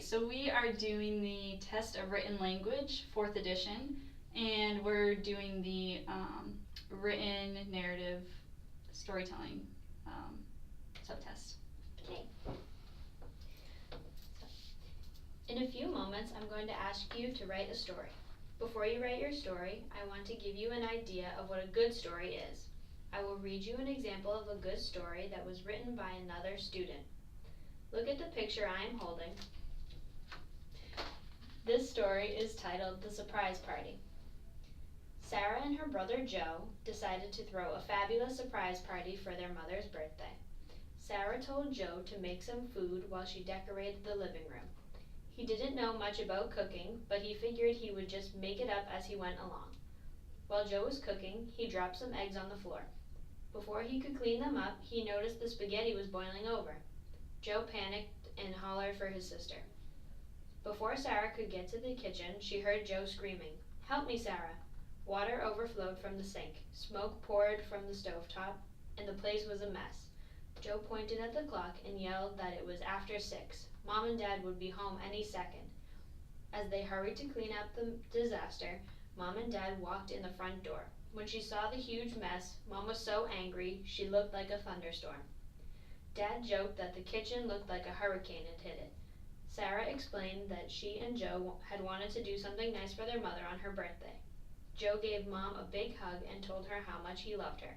so we are doing the test of written language, 4th edition, and we're doing the written narrative storytelling subtest. Okay. In a few moments, I'm going to ask you to write a story. Before you write your story, I want to give you an idea of what a good story is. I will read you an example of a good story that was written by another student. Look at the picture I am holding. This story is titled The Surprise Party. Sarah and her brother Joe decided to throw a fabulous surprise party for their mother's birthday. Sarah told Joe to make some food while she decorated the living room. He didn't know much about cooking, but he figured he would just make it up as he went along. While Joe was cooking, he dropped some eggs on the floor. Before he could clean them up, he noticed the spaghetti was boiling over. Joe panicked and hollered for his sister. Before Sarah could get to the kitchen, she heard Joe screaming, "Help me, Sarah!" Water overflowed from the sink, smoke poured from the stovetop, and the place was a mess. Joe pointed at the clock and yelled that it was after 6. Mom and Dad would be home any second. As they hurried to clean up the disaster, Mom and Dad walked in the front door. When she saw the huge mess, Mom was so angry she looked like a thunderstorm. Dad joked that the kitchen looked like a hurricane had hit it. Sarah explained that she and Joe had wanted to do something nice for their mother on her birthday. Joe gave Mom a big hug and told her how much he loved her.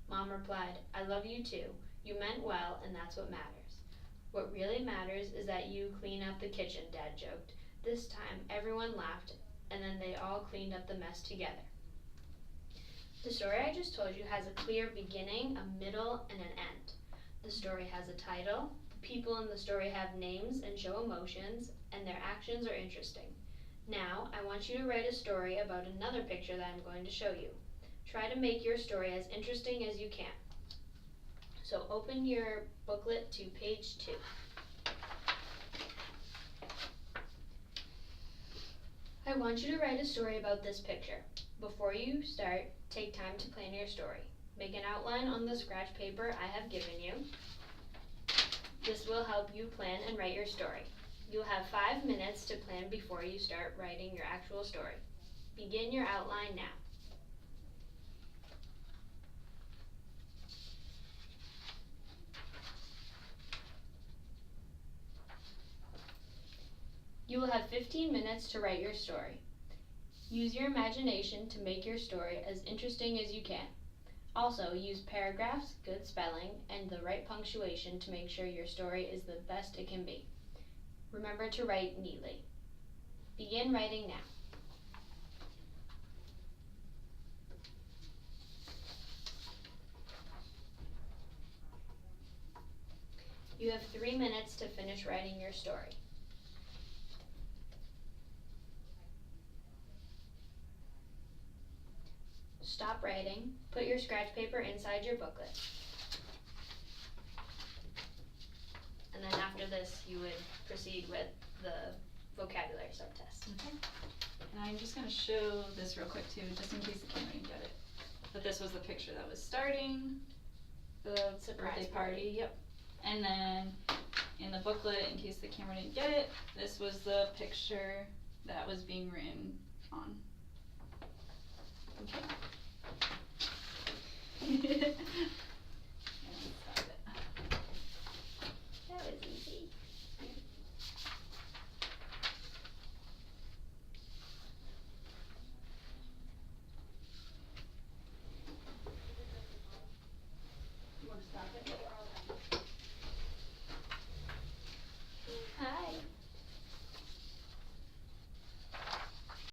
Mom replied, "I love you too. You meant well, and that's what matters." "What really matters is that you clean up the kitchen," Dad joked. This time, everyone laughed, and then they all cleaned up the mess together. The story I just told you has a clear beginning, a middle, and an end. The story has a title, the people in the story have names and show emotions, and their actions are interesting. Now, I want you to write a story about another picture that I'm going to show you. Try to make your story as interesting as you can. So open your booklet to page 2. I want you to write a story about this picture. Before you start, take time to plan your story. Make an outline on the scratch paper I have given you. This will help you plan and write your story. You'll have 5 minutes to plan before you start writing your actual story. Begin your outline now. You will have 15 minutes to write your story. Use your imagination to make your story as interesting as you can. Also, use paragraphs, good spelling, and the right punctuation to make sure your story is the best it can be. Remember to write neatly. Begin writing now. You have 3 minutes to finish writing your story. Stop writing. Put your scratch paper inside your booklet. And then after this, you would proceed with the vocabulary subtest. Okay. And I'm just going to show this real quick too, just in case the camera didn't get it. But this was the picture that was starting the birthday party. Yep. And then in the booklet, in case the camera didn't get it, this was the picture that was being written on. Okay.